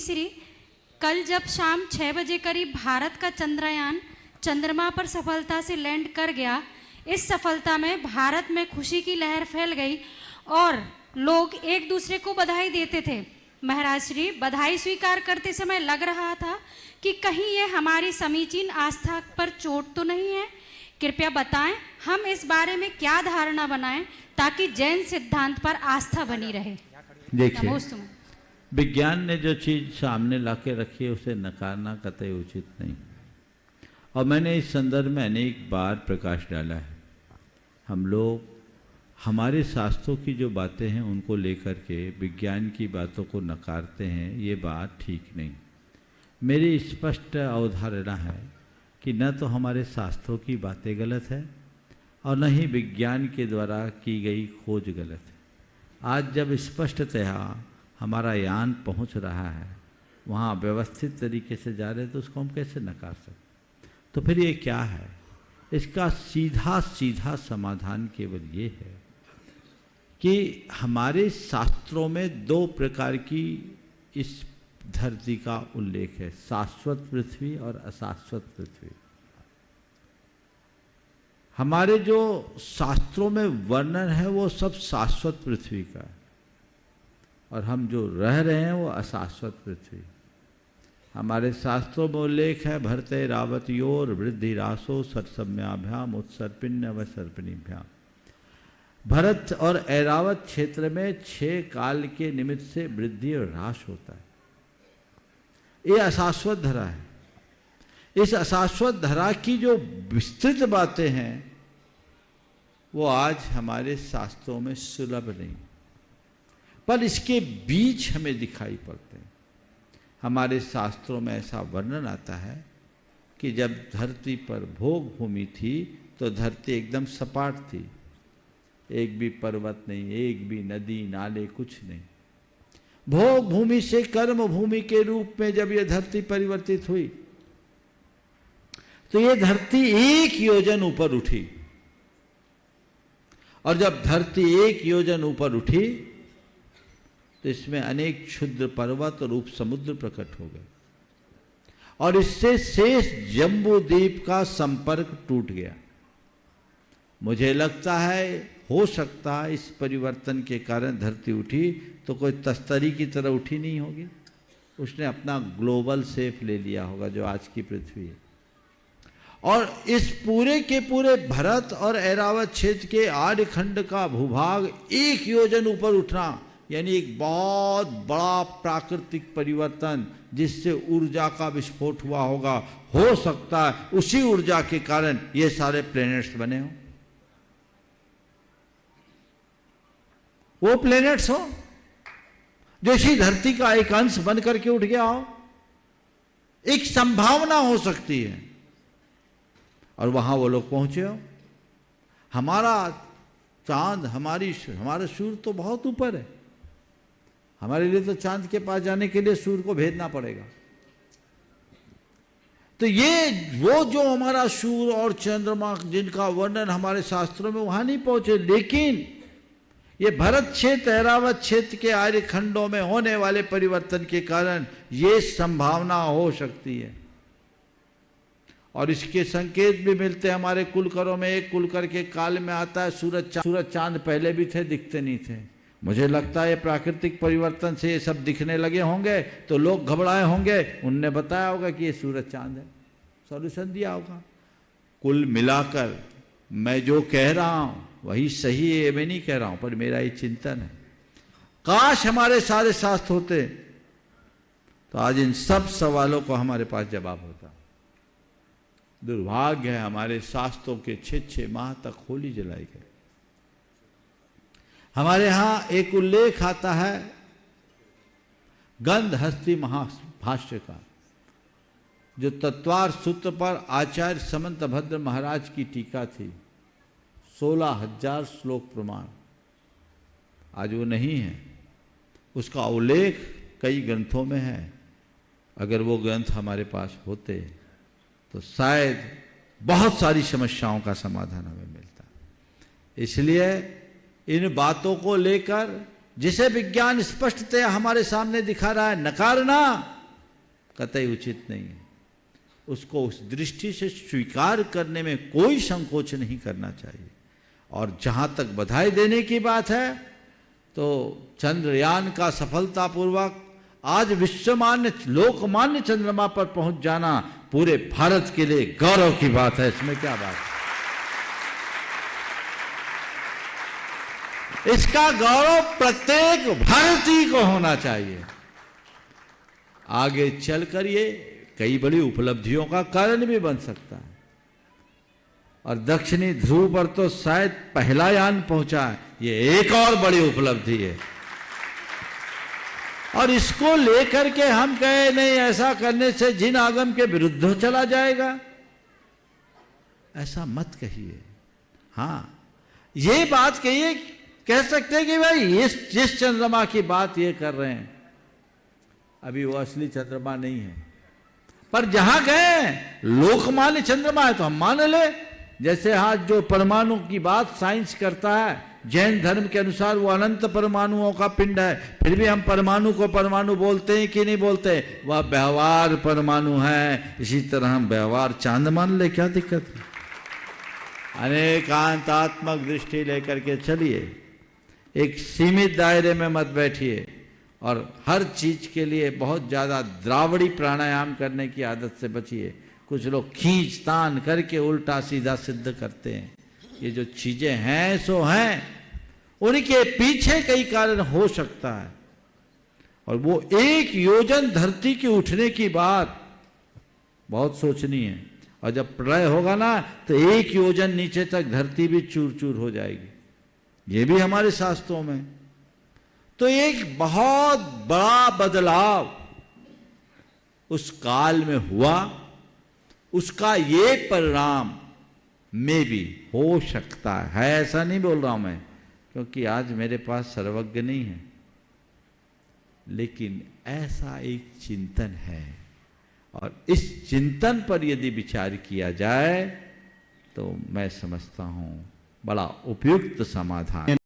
श्री कल जब शाम 6 बजे करीब भारत का चंद्रयान चंद्रमा पर सफलता से लैंड कर गया, इस सफलता में भारत में खुशी की लहर फैल गई और लोग एक दूसरे को बधाई देते थे। महाराज श्री, बधाई स्वीकार करते समय लग रहा था कि कहीं ये हमारी समीचीन आस्था पर चोट तो नहीं है। कृपया बताएं हम इस बारे में क्या धारणा बनाएं ताकि जैन सिद्धांत पर आस्था बनी रहे। देखिए, विज्ञान ने जो चीज़ सामने लाके रखी है उसे नकारना कतई उचित नहीं, और मैंने इस संदर्भ में अनेक बार प्रकाश डाला है। हम लोग हमारे शास्त्रों की जो बातें हैं उनको लेकर के विज्ञान की बातों को नकारते हैं, ये बात ठीक नहीं। मेरी स्पष्ट अवधारणा है कि न तो हमारे शास्त्रों की बातें गलत है और न ही विज्ञान के द्वारा की गई खोज गलत है। आज जब स्पष्टतया हमारा यान पहुंच रहा है, वहाँ व्यवस्थित तरीके से जा रहे हैं, तो उसको हम कैसे नकार सकते? तो फिर ये क्या है? इसका सीधा सीधा समाधान केवल ये है कि हमारे शास्त्रों में दो प्रकार की इस धरती का उल्लेख है, शाश्वत पृथ्वी और अशाश्वत पृथ्वी। हमारे जो शास्त्रों में वर्णन है वो सब शाश्वत पृथ्वी का है, और हम जो रह रहे हैं वो अशाश्वत पृथ्वी। हमारे शास्त्रों में उल्लेख है, भरते रावतयोर वृद्धि रासो सरसम्याभ्याम उत्सर्पिण्य व सर्पिणीभ्याम। भरत और ऐरावत क्षेत्र में 6 काल के निमित्त से वृद्धि और ह्रास होता है। ये अशाश्वत धरा है। इस अशाश्वत धरा की जो विस्तृत बातें हैं वो आज हमारे शास्त्रों में सुलभ नहीं, पर इसके बीज हमें दिखाई पड़ते हैं। हमारे शास्त्रों में ऐसा वर्णन आता है कि जब धरती पर भोग भूमि थी तो धरती एकदम सपाट थी, एक भी पर्वत नहीं, एक भी नदी नाले, कुछ नहीं। भोग भूमि से कर्म भूमि के रूप में जब यह धरती परिवर्तित हुई तो यह धरती 1 योजन ऊपर उठी, और जब धरती 1 योजन ऊपर उठी तो इसमें अनेक क्षुद्र पर्वत और उप समुद्र प्रकट हो गए, और इससे शेष जम्बू द्वीप का संपर्क टूट गया। मुझे लगता है हो सकता है इस परिवर्तन के कारण धरती उठी तो कोई तस्तरी की तरह उठी नहीं होगी, उसने अपना ग्लोबल शेप ले लिया होगा जो आज की पृथ्वी है। और इस पूरे के पूरे भरत और ऐरावत क्षेत्र के आर्यखंड का भूभाग 1 योजन ऊपर उठना यानी एक बहुत बड़ा प्राकृतिक परिवर्तन, जिससे ऊर्जा का विस्फोट हुआ होगा। हो सकता है उसी ऊर्जा के कारण ये सारे प्लैनेट्स बने हों, वो प्लैनेट्स हो जो इसी धरती का एक अंश बन करके उठ गया हो। एक संभावना हो सकती है, और वहां वो लोग पहुंचे हो। हमारा चांद, हमारा सूर्य तो बहुत ऊपर है, हमारे लिए तो चांद के पास जाने के लिए सूर्य को भेजना पड़ेगा। तो ये वो जो हमारा सूर्य और चंद्रमा जिनका वर्णन हमारे शास्त्रों में वहां नहीं पहुंचे, लेकिन ये भरत क्षेत्र, ऐरावत क्षेत्र के आर्य खंडों में होने वाले परिवर्तन के कारण ये संभावना हो सकती है। और इसके संकेत भी मिलते हैं हमारे कुलकरों में। एक कुलकर के काल में आता है सूरज चांद पहले भी थे, दिखते नहीं थे। मुझे लगता है प्राकृतिक परिवर्तन से ये सब दिखने लगे होंगे तो लोग घबराए होंगे, उनने बताया होगा कि ये सूरज चांद है, सॉल्यूशन दिया होगा। कुल मिलाकर मैं जो कह रहा हूं वही सही है, मैं नहीं कह रहा हूं, पर मेरा ये चिंतन है। काश हमारे सारे शास्त्र होते तो आज इन सब सवालों को हमारे पास जवाब होता। दुर्भाग्य है हमारे शास्त्रों के 6 माह तक होली जलाई गई। हमारे यहां एक उल्लेख आता है गंधहस्ती महाभाष्य का, जो तत्वार सूत्र पर आचार्य समंतभद्र महाराज की टीका थी, 16,000 श्लोक प्रमाण। आज वो नहीं है, उसका उल्लेख कई ग्रंथों में है। अगर वो ग्रंथ हमारे पास होते तो शायद बहुत सारी समस्याओं का समाधान हमें मिलता। इसलिए इन बातों को लेकर जिसे विज्ञान स्पष्टतया हमारे सामने दिखा रहा है, नकारना कतई उचित नहीं है। उसको उस दृष्टि से स्वीकार करने में कोई संकोच नहीं करना चाहिए। और जहां तक बधाई देने की बात है, तो चंद्रयान का सफलतापूर्वक आज विश्वमान्य लोकमान्य चंद्रमा पर पहुंच जाना पूरे भारत के लिए गौरव की बात है। इसमें क्या बात है? इसका गौरव प्रत्येक भारतीय को होना चाहिए। आगे चलकर ये कई बड़ी उपलब्धियों का कारण भी बन सकता है। और दक्षिणी ध्रुव पर तो शायद पहला यान पहुंचा है, ये एक और बड़ी उपलब्धि है। और इसको लेकर के हम कहे नहीं, ऐसा करने से जिन आगम के विरुद्ध चला जाएगा, ऐसा मत कहिए। हाँ, ये बात कहिए, कह सकते हैं कि भाई जिस चंद्रमा की बात ये कर रहे हैं, अभी वो असली चंद्रमा नहीं है, पर जहां गए लोकमान्य चंद्रमा है तो हम मान ले। जैसे आज जो परमाणु की बात साइंस करता है, जैन धर्म के अनुसार वो अनंत परमाणुओं का पिंड है, फिर भी हम परमाणु को परमाणु बोलते हैं कि नहीं बोलते? वह व्यवहार परमाणु है। इसी तरह हम व्यवहार चांद मान ले, क्या दिक्कत है? अनेकांतात्मक दृष्टि लेकर के चलिए, एक सीमित दायरे में मत बैठिए और हर चीज के लिए बहुत ज्यादा द्रावड़ी प्राणायाम करने की आदत से बचिए। कुछ लोग खींच तान करके उल्टा सीधा सिद्ध करते हैं। ये जो चीजें हैं सो हैं, उनके पीछे कई कारण हो सकता है। और वो एक योजन धरती के उठने की बात बहुत सोचनी है। और जब प्रलय होगा ना, तो एक योजन नीचे तक धरती भी चूर चूर हो जाएगी। ये भी हमारे शास्त्रों में। तो एक बहुत बड़ा बदलाव उस काल में हुआ, उसका ये परिणाम में भी हो सकता है। ऐसा नहीं बोल रहा हूं मैं, क्योंकि आज मेरे पास सर्वज्ञ नहीं है, लेकिन ऐसा एक चिंतन है। और इस चिंतन पर यदि विचार किया जाए तो मैं समझता हूं बड़ा उपयुक्त समाधान